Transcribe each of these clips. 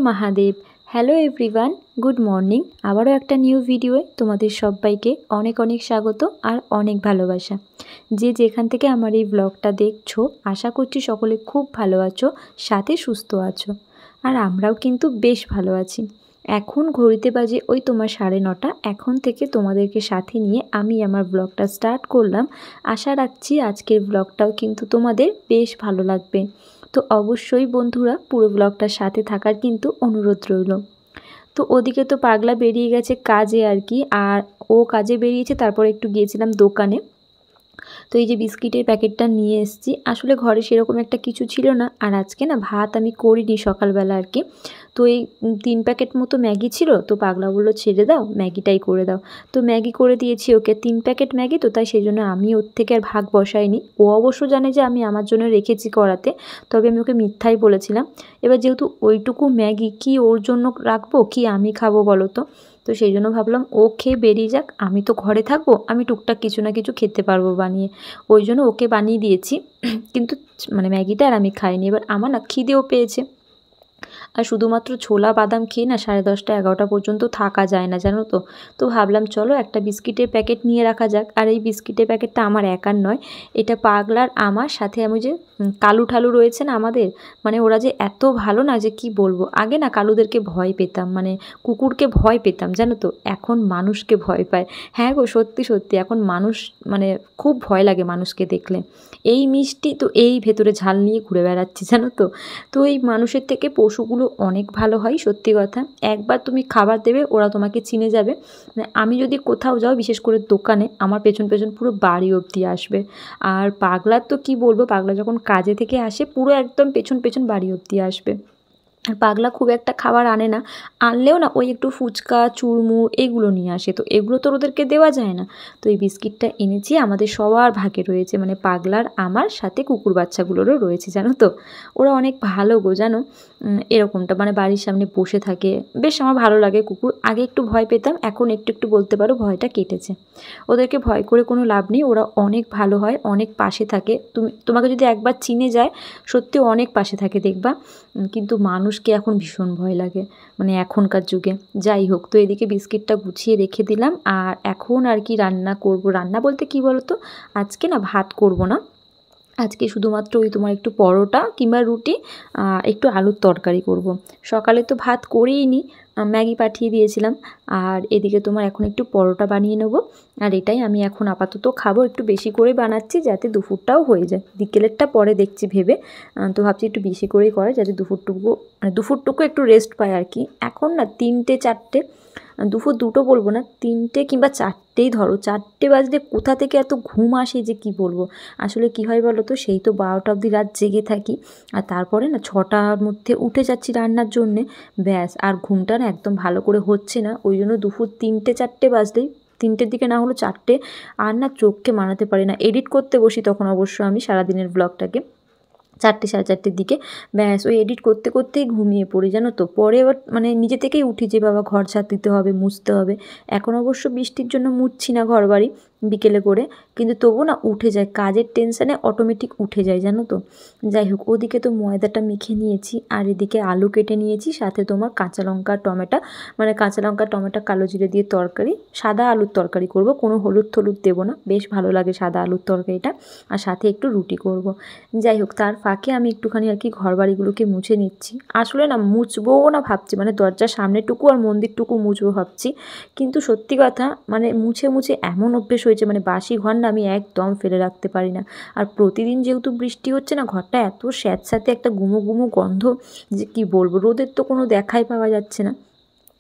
Mahadev. Hello everyone, good morning. आबारो एक new भिडियोए तोमादेर सबाइके अनेक अनेक स्वागत और अनेक भालोबासा। जे जेखान थेके आमार एई ब्लगटा देखछो आशा करछि सकले खूब भालो आछो, साथे सुस्थ आछो। और आमराओ किन्तु बेश भालो आछि। এখন ঘড়িতে বাজে ওই তোমার 9:30। এখন থেকে তোমাদেরকে সাথে নিয়ে আমি আমার ব্লগটা স্টার্ট করলাম। আশা রাখছি আজকের ব্লগটাও কিন্তু তোমাদের বেশ ভালো লাগবে। তো অবশ্যই বন্ধুরা পুরো ব্লগটার সাথে থাকার কিন্তু অনুরোধ রইল। তো ওদিকে তো পাগলা বেরিয়ে গেছে কাজে আর কি, আর ও কাজে বেরিয়েছে, তারপরে একটু গিয়েছিলাম দোকানে। তো এই যে বিস্কিটের প্যাকেটটা নিয়ে এসেছি। আসলে ঘরে সেরকম একটা কিছু ছিল না, আর আজকে না ভাত আমি করিনি সকালবেলা আর কি। তো এই 3 প্যাকেট মতো ম্যাগি ছিল, তো পাগলা বললো ছেড়ে দাও, ম্যাগিটাই করে দাও। তো ম্যাগি করে দিয়েছি ওকে, 3 প্যাকেট ম্যাগি, তো তাই সেই জন্য আমি ওর থেকে আর ভাগ বসাইনি। ও অবশ্য জানে যে আমি আমার জন্য রেখেছি করাতে, তবে আমি ওকে মিথ্যাই বলেছিলাম। এবার যেহেতু ওইটুকু ম্যাগি কি ওর জন্য রাখবো কি আমি খাবো বলো তো। তো সেই জন্য ভাবলাম ও খেয়ে বেরিয়ে যাক, আমি তো ঘরে থাকবো, আমি টুকটাক কিছু না কিছু খেতে পারবো বানিয়ে। ওই জন্য ওকে বানিয়ে দিয়েছি, কিন্তু মানে ম্যাগিটা আর আমি খাইনি। এবার আমার না খিদেও পেয়েছে, আর শুধুমাত্র ছোলা বাদাম খেয়ে না 10:30 11টা পর্যন্ত থাকা যায় না জানো তো। তো ভাবলাম চলো একটা বিস্কিটের প্যাকেট নিয়ে রাখা যাক। আর এই বিস্কিটের প্যাকেটটা আমার একার নয়, এটা পাগলার, আমার সাথে আমি যে কালু ঠালু রয়েছে না আমাদের, মানে ওরা যে এত ভালো না যে কি বলবো। আগে না কালুদেরকে ভয় পেতাম, মানে কুকুরকে ভয় পেতাম জানো তো, এখন মানুষকে ভয় পায়। হ্যাঁ গো, সত্যি সত্যি এখন মানুষ মানে খুব ভয় লাগে মানুষকে দেখলে। এই মিষ্টি তো এই ভেতরে ঝাল নিয়ে ঘুরে বেড়াচ্ছে জানো তো। তো এই মানুষের থেকে পশুগুলো অনেক ভালো হয়, সত্যি কথা। একবার তুমি খাবার দেবে ওরা তোমাকে চিনে যাবে। মানে আমি যদি কোথাও যাও, বিশেষ করে দোকানে, আমার পেছন পেছন পুরো বাড়ি অবধি আসবে। আর পাগলার তো কি বলবো, পাগলা যখন কাজে থেকে আসে পুরো একদম পেছন পেছন বাড়ি অবধি আসবে। আর পাগলা খুব একটা খাবার আনে না, আনলেও না ওই একটু ফুচকা চুরমুর এগুলো নিয়ে আসে, তো এগুলো তো ওদেরকে দেওয়া যায় না। তো এই বিস্কিটটা এনেছি, আমাদের সবার ভাগে রয়েছে, মানে পাগলার আমার সাথে কুকুর বাচ্চাগুলোরও রয়েছে জানো তো। ওরা অনেক ভালো গো জানো, এরকমটা মানে বাড়ির সামনে বসে থাকে, বেশ আমার ভালো লাগে কুকুর। আগে একটু ভয় পেতাম, এখন একটু একটু বলতে পারো ভয়টা কেটেছে। ওদেরকে ভয় করে কোনো লাভ নেই, ওরা অনেক ভালো হয়, অনেক পাশে থাকে। তোমাকে যদি একবার চিনে যায় সত্যি অনেক পাশে থাকে দেখবা। কিন্তু মানুষকে এখন ভীষণ ভয় লাগে, মানে এখনকার যুগে। যাই হোক, তো এদিকে বিস্কিটটা গুছিয়ে রেখে দিলাম। আর এখন আর কি রান্না করব, রান্না বলতে কি বলো তো, আজকে না ভাত করব না, আজকে শুধুমাত্র ওই তোমার একটু পরোটা কিংবা রুটি, একটু আলুর তরকারি করব। সকালে তো ভাত করেইনি, ম্যাগি পাঠিয়ে দিয়েছিলাম। আর এদিকে তোমার এখন একটু পরোটা বানিয়ে নেব। আর এটাই আমি এখন আপাতত খাবো, একটু বেশি করে বানাচ্ছি যাতে দুপুরটাও হয়ে যায়। বিকেলেরটা পরে দেখছি ভেবে, তো ভাবছি একটু বেশি করেই করে যাতে দুপুরটুকু একটু রেস্ট পায় আর কি। এখন না 3টে 4টে, দুপুর 2টো বলবো না, 3টে কিংবা 4টেই ধরো, 4টে বাজলে কোথা থেকে এত ঘুম আসে যে কি বলবো। আসলে কি হয় বলো তো, সেই তো 12টা অবধি রাত জেগে থাকি, আর তারপরে না 6টার মধ্যে উঠে যাচ্ছি রান্নার জন্যে, ব্যাস আর ঘুমটা না একদম ভালো করে হচ্ছে না। ওই জন্য দুপুর 3টে 4টে বাজলেই, 3টের দিকে না হলো 4টে, আর না চোখকে মানাতে পারি না। এডিট করতে বসি তখন অবশ্য আমি সারাদিনের ব্লগটাকে 4টে 4:30 দিকে, ব্যাস ওই এডিট করতে করতেই ঘুমিয়ে পড়ি জানো তো। পরে এবার মানে নিজে থেকেই উঠি যে বাবা ঘর ঝাড় দিতে হবে, মুছতে হবে। এখন অবশ্য বৃষ্টির জন্য মুছছি না ঘর বাড়ি বিকেলে করে, কিন্তু তবুও না উঠে যায়, কাজের টেনশানে অটোমেটিক উঠে যায় জানো তো। যাই হোক, ওদিকে তো ময়দাটা মেখে নিয়েছি, আর এদিকে আলু কেটে নিয়েছি, সাথে তোমার কাঁচা লঙ্কা টমেটো, মানে কাঁচা লঙ্কা টমেটো কালো জিরে দিয়ে তরকারি, সাদা আলুর তরকারি করব, কোনো হলুদ টলুদ দেবো না, বেশ ভালো লাগে সাদা আলুর তরকারিটা। আর সাথে একটু রুটি করব। যাই হোক, তার ফাঁকে আমি একটুখানি আর কি ঘর বাড়িগুলোকে মুছে নিচ্ছি। আসলে না মুছবও না ভাবছি, মানে দরজার সামনেটুকু আর মন্দিরটুকু মুছবো ভাবছি, কিন্তু সত্যি কথা মানে মুছে মুছে এমন অভ্যেস হয়েছে, মানে বাসি ঘর না আমি একদম ফেলে রাখতে পারি না। আর প্রতিদিন যেহেতু বৃষ্টি হচ্ছে না, ঘরটা এত স্যাঁতস্যাঁতে একটা গুমো গুমো গন্ধ যে কি বলবো, রোদের তো কোনো দেখাই পাওয়া যাচ্ছে না।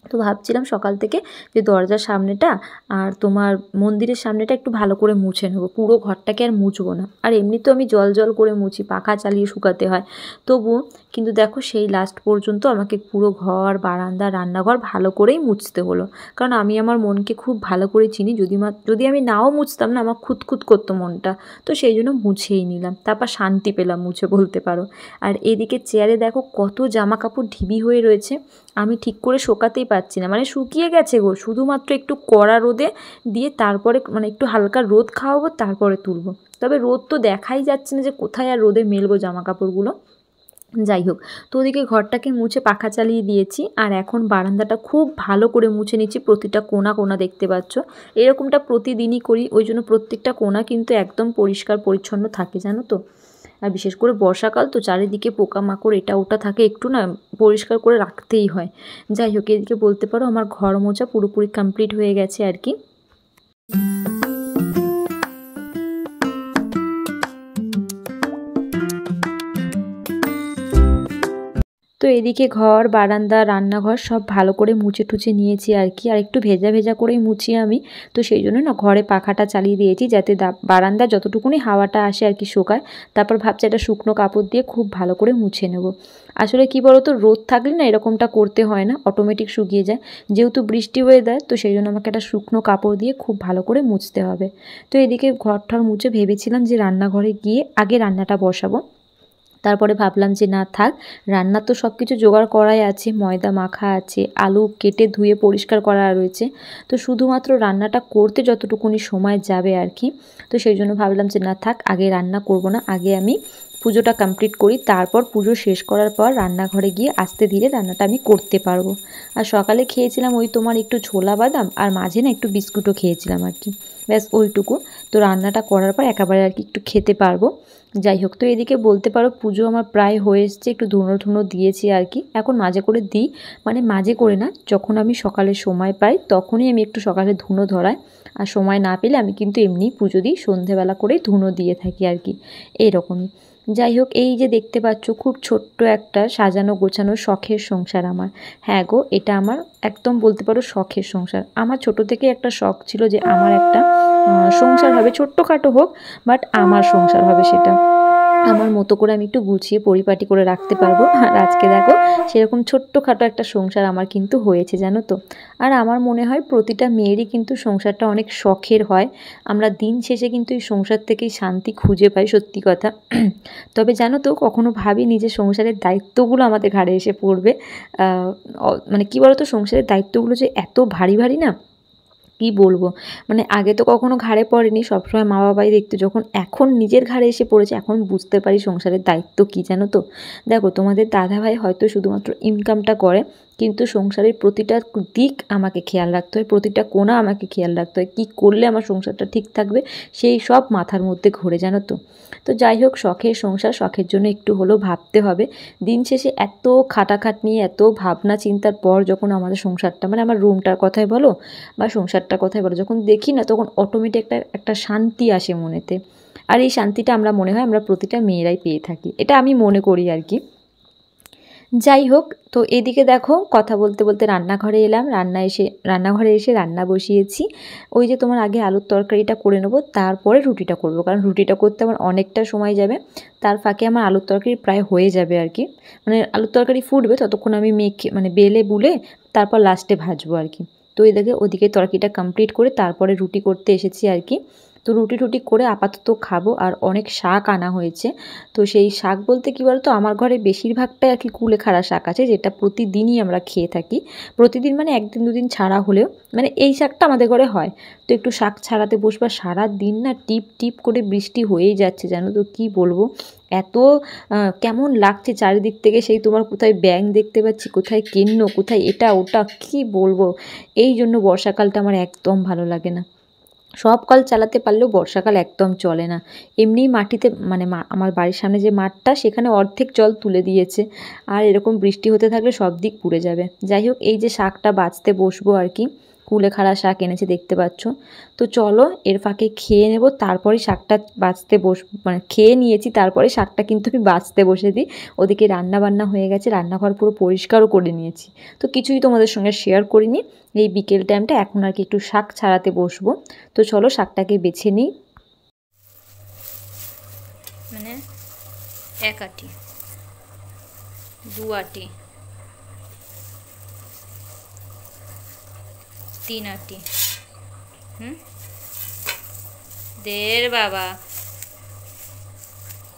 তো ভাবছিলাম সকাল থেকে যে দরজার সামনেটা আর তোমার মন্দিরের সামনেটা একটু ভালো করে মুছে নেবো, পুরো ঘরটাকে আর মুছবো না। আর এমনিতেও আমি জল জল করে মুছি, পাখা চালিয়ে শুকাতে হয় তবুও। কিন্তু দেখো সেই লাস্ট পর্যন্ত আমাকে পুরো ঘর বারান্দা রান্নাঘর ভালো করেই মুছতে হলো, কারণ আমি আমার মনকে খুব ভালো করে চিনি। যদি আমি নাও মুছতাম না, আমার খুঁতখুত করতো মনটা, তো সেই জন্য মুছেই নিলাম, তারপর শান্তি পেলাম মুছে বলতে পারো। আর এদিকে চেয়ারে দেখো কত জামা কাপড় ঢিবি হয়ে রয়েছে, আমি ঠিক করে শোকাতেই পাচ্ছি না, মানে শুকিয়ে গেছে গো, শুধুমাত্র একটু কড়া রোদে দিয়ে তারপরে মানে একটু হালকা রোদ খাওয়াবো, তারপরে তুলবো। তবে রোদ তো দেখাই যাচ্ছে না যে কোথায় আর রোদে মেলবো জামা কাপড়গুলো। যাই হোক, তো ওদিকে ঘরটাকে মুছে পাখা চালিয়ে দিয়েছি, আর এখন বারান্দাটা খুব ভালো করে মুছে নিচ্ছি। প্রতিটা কোণা কোণা দেখতে পাচ্ছ, এরকমটা প্রতিদিনই করি, ওই জন্য প্রত্যেকটা কোণা কিন্তু একদম পরিষ্কার পরিচ্ছন্ন থাকে, জানো তো। আর বিশেষ করে বর্ষাকাল তো, চারিদিকে পোকামাকড় এটা ওটা থাকে, একটু না পরিষ্কার করে রাখতেই হয়। যাই হোক, এদিকে বলতে পারো আমার ঘর মোছা পুরোপুরি কমপ্লিট হয়ে গেছে আর কি। তো এদিকে ঘর, বারান্দা, রান্নাঘর সব ভালো করে মুছে টুছে নিয়েছি আর কি। আর একটু ভেজা ভেজা করেই মুছি আমি, তো সেই জন্য না ঘরে পাখাটা চালিয়ে দিয়েছি, যাতে বারান্দা যতটুকুনি হাওয়াটা আসে আর কি শোকায়। তারপর ভাবছি একটা শুকনো কাপড় দিয়ে খুব ভালো করে মুছে নেব। আসলে কি বলতো, রোদ থাকলে না এরকমটা করতে হয় না, অটোমেটিক শুকিয়ে যায়। যেহেতু বৃষ্টি ওয়েদার, তো সেই জন্য আমাকে একটা শুকনো কাপড় দিয়ে খুব ভালো করে মুছতে হবে। তো এদিকে ঘরটার মুছে ভেবেছিলাম যে রান্নাঘরে গিয়ে আগে রান্নাটা বসাবো। তারপরে ভাবলাম যে না থাক, রান্নার তো সব কিছু জোগাড় করাই আছে, ময়দা মাখা আছে, আলু কেটে ধুয়ে পরিষ্কার করা রয়েছে, তো শুধুমাত্র রান্নাটা করতে যতটুকুনি সময় যাবে আর কি। তো সেই জন্য ভাবলাম যে না থাক, আগে রান্না করব না, আগে আমি পুজোটা কমপ্লিট করি, তারপর পুজো শেষ করার পর রান্নাঘরে গিয়ে আস্তে ধীরে রান্নাটা আমি করতে পারবো। আর সকালে খেয়েছিলাম ওই তোমার একটু ছোলা বাদাম, আর মাঝে না একটু বিস্কুটও খেয়েছিলাম আর কি, ব্যাস ওইটুকু। তো রান্নাটা করার পর একেবারে আর কি একটু খেতে পারবো। যাই হোক, তো এদিকে বলতে পারো পুজো আমার প্রায় হয়ে এসছে, একটু ধুনো ধুনো দিয়েছি আর কি। এখন মাঝে করে দিই, মানে মাঝে করে না, যখন আমি সকালে সময় পাই তখনই আমি একটু সকালে ধুনো ধরাই, আর সময় না পেলে আমি কিন্তু এমনি পুজো দিই, সন্ধেবেলা করেই ধুনো দিয়ে থাকি আর কি, এইরকমই। যাই হোক, এই যে দেখতে পাচ্ছ খুব ছোট্ট একটা সাজানো গোছানো শখের সংসার আমার। হ্যাঁ গো, এটা আমার একদম বলতে পারো শখের সংসার। আমার ছোট থেকে একটা শখ ছিল যে আমার একটা সংসার হবে, ছোট্টখাটো হোক, বাট আমার সংসার হবে, সেটা আমার মতো করে আমি একটু গুছিয়ে পরিপাটি করে রাখতে পারবো। আর আজকে দেখো, সেরকম ছোট্টখাটো একটা সংসার আমার কিন্তু হয়েছে, জানো তো। আর আমার মনে হয় প্রতিটা মেয়েরই কিন্তু সংসারটা অনেক শখের হয়। আমরা দিন শেষে কিন্তু এই সংসার থেকেই শান্তি খুঁজে পাই, সত্যি কথা। তবে জানো তো, কখনো ভাবিনি যে সংসারের দায়িত্বগুলো আমাদের ঘাড়ে এসে পড়বে। মানে কী বলো তো, সংসারের দায়িত্বগুলো যে এত ভারী ভারী না, কি বলবো। মানে আগে তো কখনো ঘাড়ে পড়েনি, সবসময় মা বাবাই দেখতো, যখন এখন নিজের ঘাড়ে এসে পড়েছে এখন বুঝতে পারি সংসারের দায়িত্ব কী, জানো তো। দেখো, তোমাদের দাদাভাই হয়তো শুধুমাত্র ইনকামটা করে, কিন্তু সংসারের প্রতিটা দিক আমাকে খেয়াল রাখতে হয়, প্রতিটা কোণা আমাকে খেয়াল রাখতে হয়, কী করলে আমার সংসারটা ঠিক থাকবে সেই সব মাথার মধ্যে ঘোরে, জানো তো। তো যাই হোক, শখের সংসার, শখের জন্য একটু হলেও ভাবতে হবে। দিন শেষে এত খাটাখাটনি, এত ভাবনা চিন্তার পর যখন আমাদের সংসারটা, মানে আমার রুমটার কথাই বলো বা সংসারটার কথাই বলো, যখন দেখি না, তখন অটোমেটিক একটা শান্তি আসে মনেতে। আর এই শান্তিটা আমরা মনে হয় আমরা প্রতিটা মেয়েরাই পেয়ে থাকি, এটা আমি মনে করি আর কি। যাই হোক, তো এদিকে দেখো কথা বলতে বলতে রান্নাঘরে এলাম, রান্নাঘরে এসে রান্না বসিয়েছি। ওই যে তোমার আগে আলুর তরকারিটা করে নেবো, তারপরে রুটিটা করব, কারণ রুটিটা করতে আমার অনেকটা সময় যাবে। তার ফাঁকে আমার আলুর তরকারি প্রায় হয়ে যাবে আর কি, মানে আলুর তরকারি ফুটবে ততক্ষণ আমি মেখে, মানে বেলে বুলে তারপর লাস্টে ভাজবো আর কি। তো ওদিকে তরকারিটা কমপ্লিট করে তারপরে রুটি করতে এসেছি আর কি। তো রুটি টুটি করে আপাতত খাবো। আর অনেক শাক আনা হয়েছে, তো সেই শাক বলতে কী বলতো, আমার ঘরে বেশিরভাগটাই আর কি কুলেখাড়া শাক আছে, যেটা প্রতিদিনই আমরা খেয়ে থাকি। প্রতিদিন মানে একদিন দুদিন ছাড়া হলেও, মানে এই শাকটা আমাদের ঘরে হয়। তো একটু শাক ছাড়াতে বসবা, সারা দিন না টিপ টিপ করে বৃষ্টি হয়েই যাচ্ছে, জানো তো। কী বলবো, এত কেমন লাগছে চারিদিক থেকে, সেই তোমার কোথায় ব্যাঙ দেখতে পাচ্ছি, কোথায় কেন্ন, কোথায় এটা ওটা, কী বলবো। এই জন্য বর্ষাকালটা আমার একদম ভালো লাগে না। সব কল চালাতে পারলেও বর্ষাকাল একদম চলে না। এমনিই মাটিতে, মানে আমার বাড়ির সামনে যে মাঠটা, সেখানে অর্ধেক জল তুলে দিয়েছে, আর এরকম বৃষ্টি হতে থাকলে সব দিক পুড়ে যাবে। যাই হোক, এই যে শাকটা বাছতে বসবো আর কি, কুলেখাড়া শাক এনেছে দেখতে পাচ্ছ। তো চলো এর ফাঁকে খেয়ে নেব, তারপরে শাকটা বাছতে মানে খেয়ে নিয়েছি, তারপরে শাকটা কিন্তু আমি বাছতে বসে দিই। ওদিকে রান্না বান্না হয়ে গেছে, রান্নাঘর পুরো পরিষ্কারও করে নিয়েছি। তো কিছুই তোমাদের সঙ্গে শেয়ার করিনি। এই বিকেল টাইমটা এখন আর কি একটু শাক ছাড়াতে বসবো। তো চলো শাকটাকে বেছে নিই। মানে 1 আঁটি, 2 আঁটি, 3 আঁটি, দের বাবা,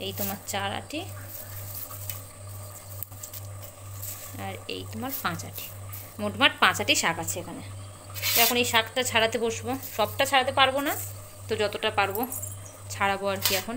এই তোমার 4 আঁটি, আর এই তোমার 5 আঁটি, মোটমাট 5 আঁটি শাক আছে এখানে। তো এখন এই শাকটা ছাড়াতে বসবো, সবটা ছাড়াতে পারবো না, তো যতটা পারবো ছাড়াবো আর কি এখন।